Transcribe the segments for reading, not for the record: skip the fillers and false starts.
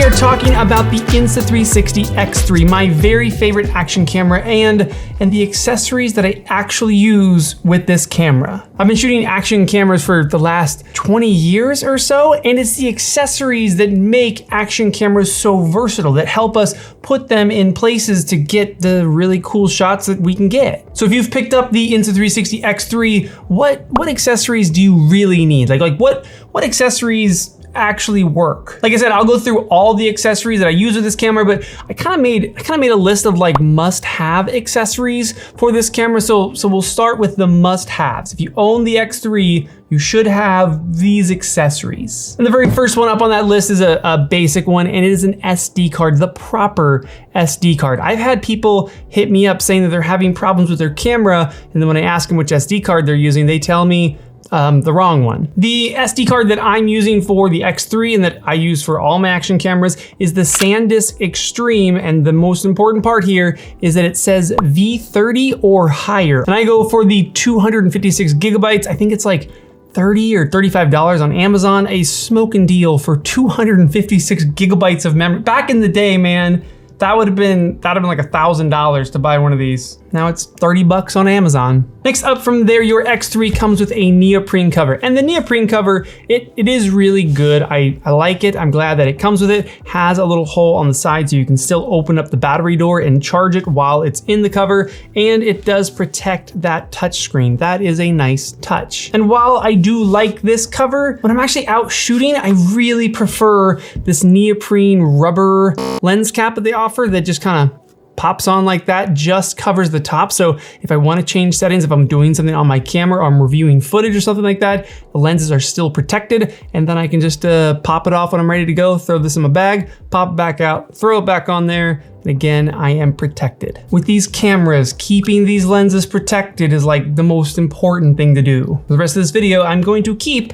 we are talking about the Insta360 X3, my very favorite action camera, and the accessories that I actually use with this camera. I've been shooting action cameras for the last 20 years or so, and it's the accessories that make action cameras so versatile, that help us put them in places to get the really cool shots that we can get. So if you've picked up the Insta360 X3, what accessories do you really need? Like what accessories actually work? Like I said, I'll go through all the accessories that I use with this camera, but I kind of made a list of like must-have accessories for this camera. So we'll start with the must-haves. If you own the X3, you should have these accessories. And the very first one up on that list is a basic one, and it is an SD card, the proper SD card. I've had people hit me up saying that they're having problems with their camera, and then when I ask them which SD card they're using, they tell me the wrong one. The SD card that I'm using for the X3 and that I use for all my action cameras is the SanDisk Extreme, and the most important part here is that it says V30 or higher. And I go for the 256 gigabytes. I think it's like $30 or $35 on Amazon, a smoking deal for 256 gigabytes of memory. Back in the day, man, that would have been like $1,000 to buy one of these. Now it's 30 bucks on Amazon. Next up from there, your X3 comes with a neoprene cover. And the neoprene cover, it is really good. I like it. I'm glad that it comes with it. Has a little hole on the side so you can still open up the battery door and charge it while it's in the cover. And it does protect that touch screen. That is a nice touch. And while I do like this cover, when I'm actually out shooting, I really prefer this neoprene rubber lens cap that they offer that just kind of pops on like that, just covers the top. So if I want to change settings, if I'm doing something on my camera or I'm reviewing footage or something like that, the lenses are still protected, and then I can just pop it off when I'm ready to go, throw this in my bag, pop it back out, throw it back on there, and again, I am protected. With these cameras, keeping these lenses protected is like the most important thing to do. For the rest of this video, I'm going to keep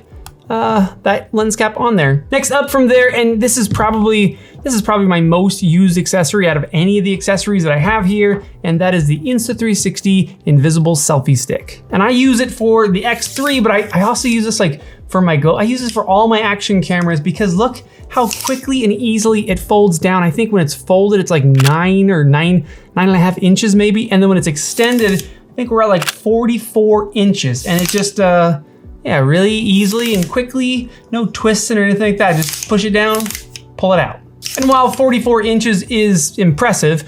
that lens cap on there. Next up from there, and this is probably my most used accessory out of any of the accessories that I have here, and that is the Insta360 invisible selfie stick. And I use it for the X3, but I also use this like for my I use this for all my action cameras, because look how quickly and easily it folds down. I think when it's folded, it's like 9 or 9.5 inches maybe, and then when it's extended, I think we're at like 44 inches, and it just yeah, really easily and quickly, no twisting or anything like that. Just push it down, pull it out. And while 44 inches is impressive,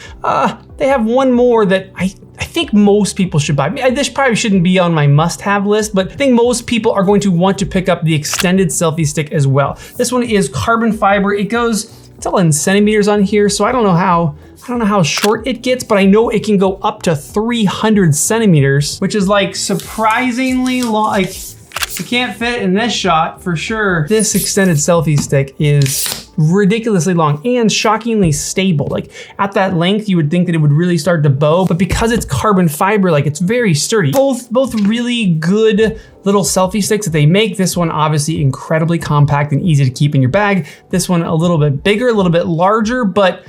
they have one more that I think most people should buy. This probably shouldn't be on my must-have list, but I think most people are going to want to pick up the extended selfie stick as well. This one is carbon fiber. It's all in centimeters on here, so I don't know how short it gets, but I know it can go up to 300 centimeters, which is like surprisingly long. Like, you can't fit in this shot for sure. This extended selfie stick is ridiculously long and shockingly stable. Like at that length, you would think that it would really start to bow, but because it's carbon fiber, like it's very sturdy. Both really good little selfie sticks that they make. This one obviously incredibly compact and easy to keep in your bag. This one a little bit bigger, a little bit larger, but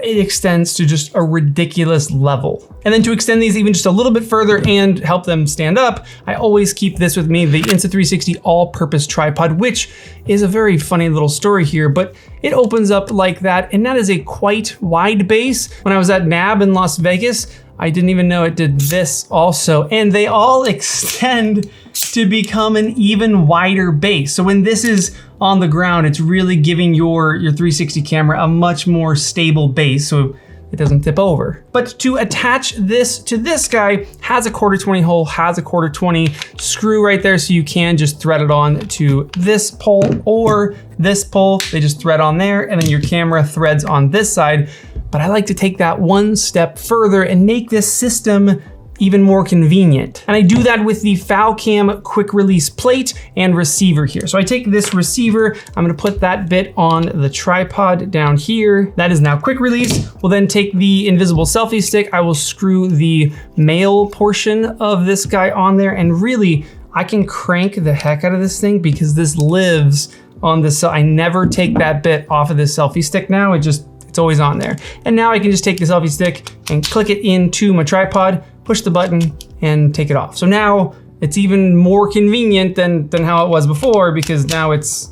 it extends to just a ridiculous level. And then to extend these even just a little bit further and help them stand up, I always keep this with me, the Insta360 all-purpose tripod, which is a very funny little story here, but it opens up like that, and that is a quite wide base. When I was at NAB in Las Vegas, I didn't even know it did this also, and they all extend to become an even wider base. So when this is on the ground, it's really giving your 360 camera a much more stable base so it doesn't tip over. But to attach this to this guy, has a 1/4-20 hole, has a 1/4-20 screw right there, so you can just thread it on to this pole or this pole. They just thread on there, and then your camera threads on this side. But I like to take that one step further and make this system even more convenient. And I do that with the Falcam quick release plate and receiver here. So I take this receiver, I'm gonna put that bit on the tripod down here. That is now quick release. We'll then take the invisible selfie stick. I will screw the male portion of this guy on there, and really, I can crank the heck out of this thing because this lives on this. So I never take that bit off of this selfie stick now. It's always on there. And now I can just take the selfie stick and click it into my tripod, push the button, and take it off. So now it's even more convenient than how it was before, because now it's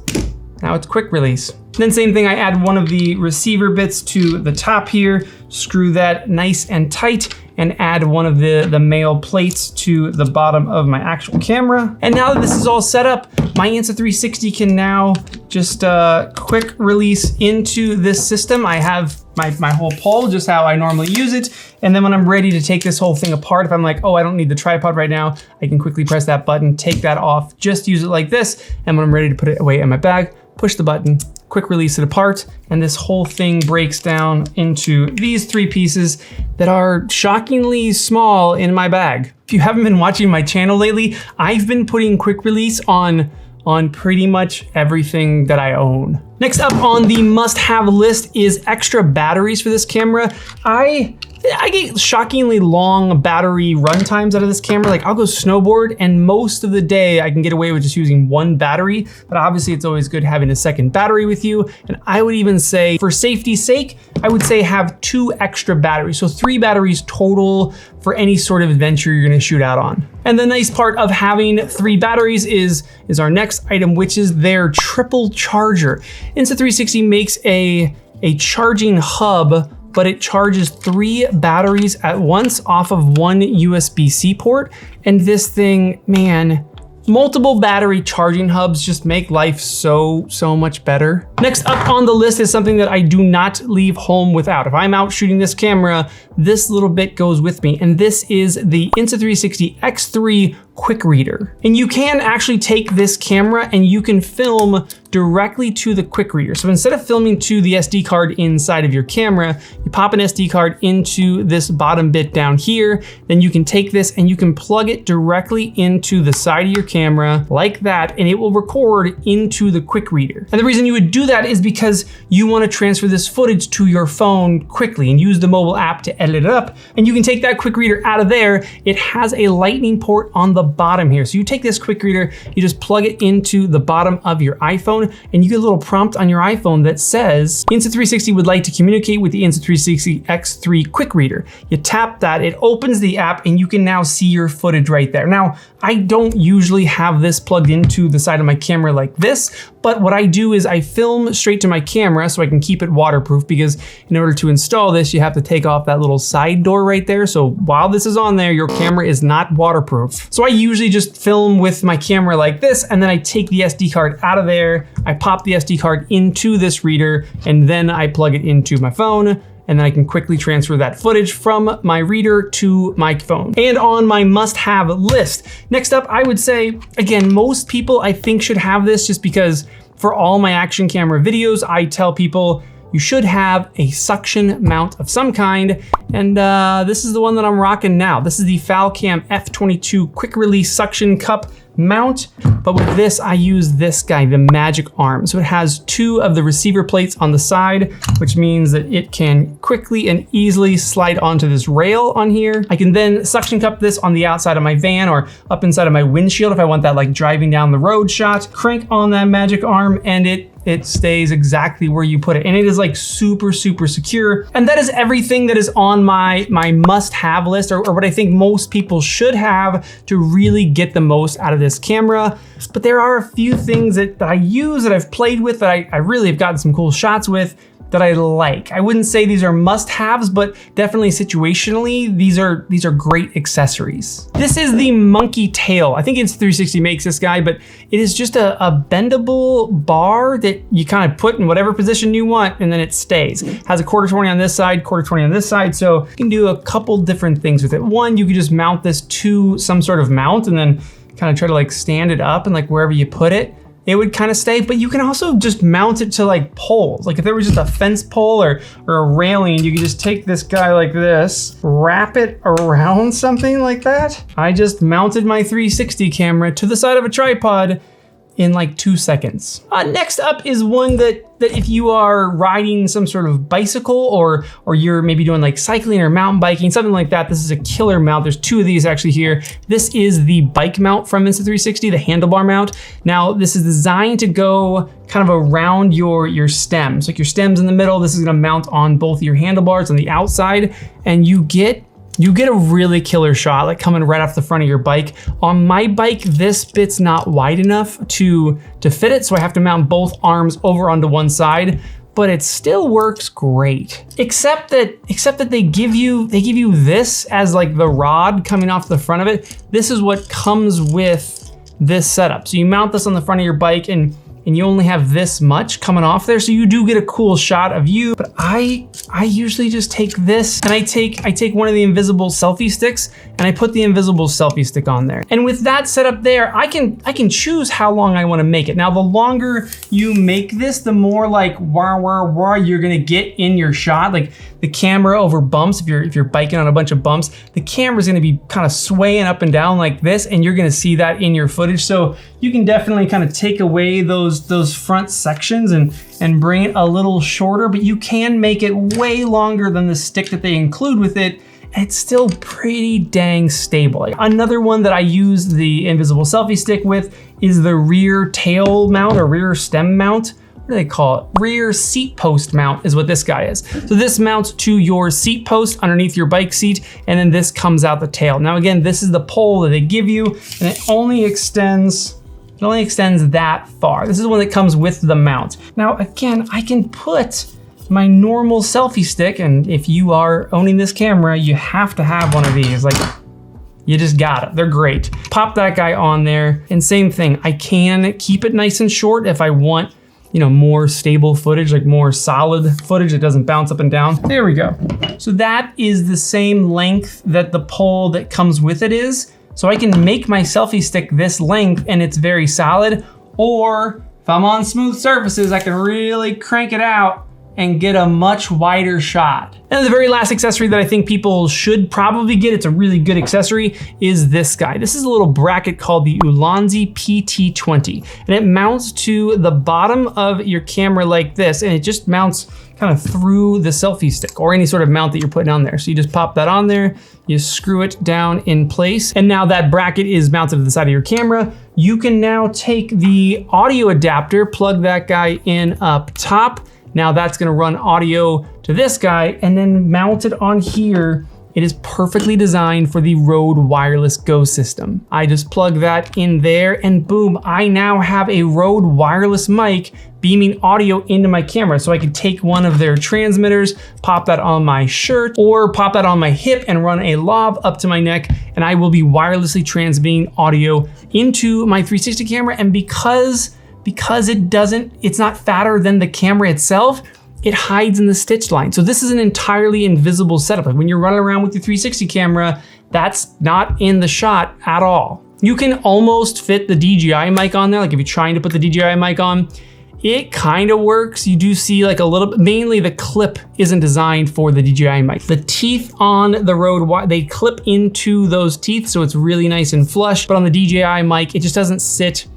now it's quick release. Then same thing, I add one of the receiver bits to the top here, screw that nice and tight, and add one of the male plates to the bottom of my actual camera. And now that this is all set up, my Insta360 can now just quick release into this system. I have my whole pole, just how I normally use it. And then when I'm ready to take this whole thing apart, if I'm like, oh, I don't need the tripod right now, I can quickly press that button, take that off, just use it like this. And when I'm ready to put it away in my bag, push the button, quick release it apart, and this whole thing breaks down into these 3 pieces that are shockingly small in my bag. If you haven't been watching my channel lately, I've been putting quick release on pretty much everything that I own. Next up on the must-have list is extra batteries for this camera. I get shockingly long battery run times out of this camera. Like I'll go snowboard and most of the day I can get away with just using 1 battery, but obviously it's always good having a second battery with you. And I would even say for safety's sake, I would say have 2 extra batteries. So 3 batteries total for any sort of adventure you're gonna shoot out on. And the nice part of having 3 batteries is our next item, which is their triple charger. Insta360 makes a charging hub, but it charges 3 batteries at once off of 1 USB-C port. And this thing, man, multiple battery charging hubs just make life so much better. Next up on the list is something that I do not leave home without. If I'm out shooting this camera, this little bit goes with me, and this is the Insta360 X3 quick reader. And you can actually take this camera and you can film directly to the quick reader. So instead of filming to the SD card inside of your camera, you pop an SD card into this bottom bit down here, then you can take this and you can plug it directly into the side of your camera like that, and it will record into the quick reader. And the reason you would do that is because you want to transfer this footage to your phone quickly and use the mobile app to edit it up. And you can take that quick reader out of there. It has a lightning port on the bottom here. So you take this quick reader, you just plug it into the bottom of your iPhone, and you get a little prompt on your iPhone that says, Insta360 would like to communicate with the Insta360 X3 quick reader. You tap that, it opens the app, and you can now see your footage right there. Now, I don't usually have this plugged into the side of my camera like this, but what I do is I film straight to my camera so I can keep it waterproof, because in order to install this, you have to take off that little side door right there. So while this is on there, your camera is not waterproof. So I usually just film with my camera like this, and then I take the SD card out of there, I pop the SD card into this reader, and then I plug it into my phone, and then I can quickly transfer that footage from my reader to my phone. And on my must-have list, next up, I would say, again, most people I think should have this, just because for all my action camera videos, I tell people you should have a suction mount of some kind. And this is the one that I'm rocking now. This is the Falcam F22 quick release suction cup mount, but with this I use this guy, the Magic Arm. So it has 2 of the receiver plates on the side, which means that it can quickly and easily slide onto this rail on here. I can then suction cup this on the outside of my van or up inside of my windshield if I want that like driving down the road shot. Crank on that Magic Arm and it stays exactly where you put it. And it is like super secure. And that is everything that is on my must-have list, or what I think most people should have to really get the most out of this camera. But there are a few things that I use, that I've played with, that I really have gotten some cool shots with, that I like. I wouldn't say these are must-haves, but definitely situationally, these are great accessories. This is the monkey tail. I think Insta360 makes this guy, but it is just a bendable bar that you kind of put in whatever position you want, and then it stays. It has a 1/4-20 on this side, 1/4-20 on this side, so you can do a couple different things with it. One, you could just mount this to some sort of mount and then kind of try to like stand it up, and like wherever you put it, it would kind of stay. But you can also just mount it to like poles. Like if there was just a fence pole or a railing, you could just take this guy like this, wrap it around something like that. I just mounted my 360 camera to the side of a tripod in like 2 seconds. Next up is one that if you are riding some sort of bicycle or you're maybe doing like cycling or mountain biking, something like that, this is a killer mount. There's 2 of these actually here. This is the bike mount from Insta360, the Handlebar Mount. Now this is designed to go kind of around your stems. Like your stem's in the middle, this is gonna mount on both your handlebars on the outside, and you get you get a really killer shot, like coming right off the front of your bike. On my bike, this bit's not wide enough to fit it, so I have to mount both arms over onto one side, but it still works great. Except that they give you this as like the rod coming off the front of it. This is what comes with this setup. So you mount this on the front of your bike and you only have this much coming off there, so you do get a cool shot of you. But I usually just take this and I take one of the invisible selfie sticks and I put the invisible selfie stick on there. And with that setup there, I can choose how long I want to make it. Now, the longer you make this, the more like wah wah wah you're gonna get in your shot. Like the camera over bumps, if you're biking on a bunch of bumps, the camera's gonna be kind of swaying up and down like this, and you're gonna see that in your footage. So you can definitely kind of take away those front sections and bring it a little shorter, but you can make it way longer than the stick that they include with it. And it's still pretty dang stable. Another one that I use the invisible selfie stick with is the rear tail mount or rear stem mount. What do they call it? Rear seat post mount is what this guy is. So this mounts to your seat post underneath your bike seat, and then this comes out the tail. Now again, this is the pole that they give you, and it only extends that far. This is the one that comes with the mount. Now again, I can put my normal selfie stick, and if you are owning this camera, you have to have one of these. Like, you just got it. They're great. Pop that guy on there, and same thing. I can keep it nice and short if I want, you know, more stable footage, like more solid footage that doesn't bounce up and down. There we go. So that is the same length that the pole that comes with it is. So I can make my selfie stick this length and it's very solid, or if I'm on smooth surfaces, I can really crank it out and get a much wider shot. And the very last accessory that I think people should probably get, it's a really good accessory, is this guy. This is a little bracket called the Ulanzi PT20, and it mounts to the bottom of your camera like this, and it just mounts kind of through the selfie stick or any sort of mount that you're putting on there. So you just pop that on there, you screw it down in place, and now that bracket is mounted to the side of your camera. You can now take the audio adapter, plug that guy in up top. Now that's gonna run audio to this guy, and then mount it on here. It is perfectly designed for the Rode Wireless Go system. I just plug that in there, and boom, I now have a Rode wireless mic beaming audio into my camera. So I could take one of their transmitters, pop that on my shirt, or pop that on my hip and run a lav up to my neck, and I will be wirelessly transmitting audio into my 360 camera. And because it's not fatter than the camera itself, it hides in the stitch line. So this is an entirely invisible setup. Like when you're running around with your 360 camera, that's not in the shot at all. You can almost fit the DJI mic on there. Like if you're trying to put the DJI mic on, it kind of works. You do see like a little bit, mainly the clip isn't designed for the DJI mic. The teeth on the Rode, they clip into those teeth, so it's really nice and flush. But on the DJI mic, it just doesn't sit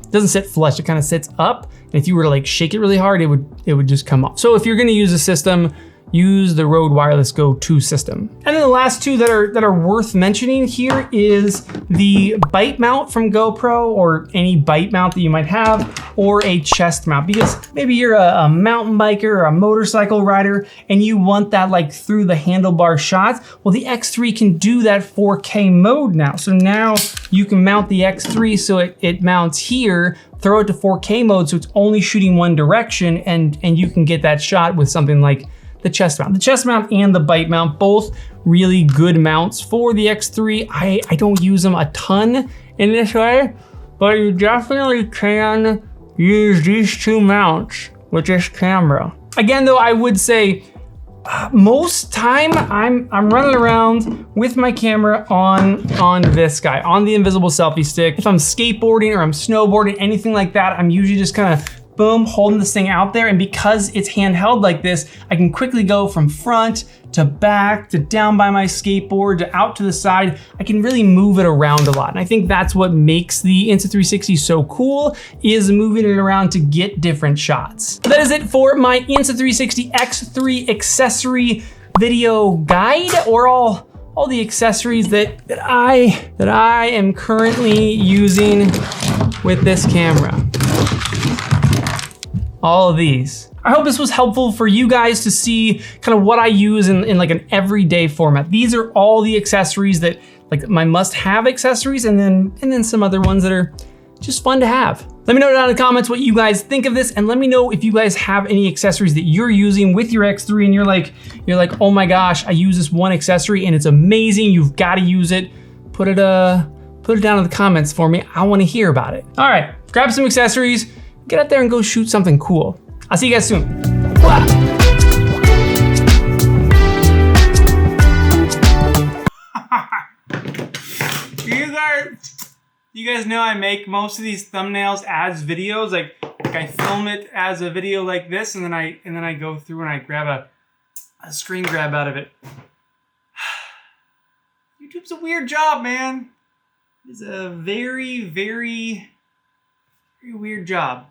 flush. It kind of sits up. And if you were to like shake it really hard, it would just come off. So if you're gonna use a system, use the Rode Wireless Go 2 system. And then the last two that are worth mentioning here is the bite mount from GoPro, or any bite mount that you might have, or a chest mount, because maybe you're a mountain biker or a motorcycle rider and you want that like through the handlebar shots. Well, the X3 can do that 4K mode now. So now you can mount the X3 so it mounts here, throw it to 4K mode so it's only shooting one direction, and you can get that shot with something like the chest mount. The chest mount and the bite mount, both really good mounts for the X3. I don't use them a ton in this way, but you definitely can use these two mounts with this camera. Again though, I would say most time I'm running around with my camera on this guy, on the invisible selfie stick. If I'm skateboarding or I'm snowboarding, anything like that, I'm usually just kind of boom, holding this thing out there. And because it's handheld like this, I can quickly go from front to back to down by my skateboard to out to the side. I can really move it around a lot. And I think that's what makes the Insta360 so cool, is moving it around to get different shots. That is it for my Insta360 X3 accessory video guide, or all the accessories that I am currently using with this camera. all of these. I hope this was helpful for you guys to see kind of what I use in like an everyday format. These are all the accessories that, like my must-have accessories, and then some other ones that are just fun to have. Let me know down in the comments what you guys think of this, and let me know if you guys have any accessories that you're using with your X3 and you're like, oh my gosh, I use this one accessory and it's amazing, you've gotta use it. Put it down in the comments for me. I wanna hear about it. All right, grab some accessories, get out there and go shoot something cool. I'll see you guys soon. Bye. You guys know I make most of these thumbnails as videos. Like I film it as a video like this, and then I go through and I grab a screen grab out of it. YouTube's a weird job, man. It's a very, very, very weird job.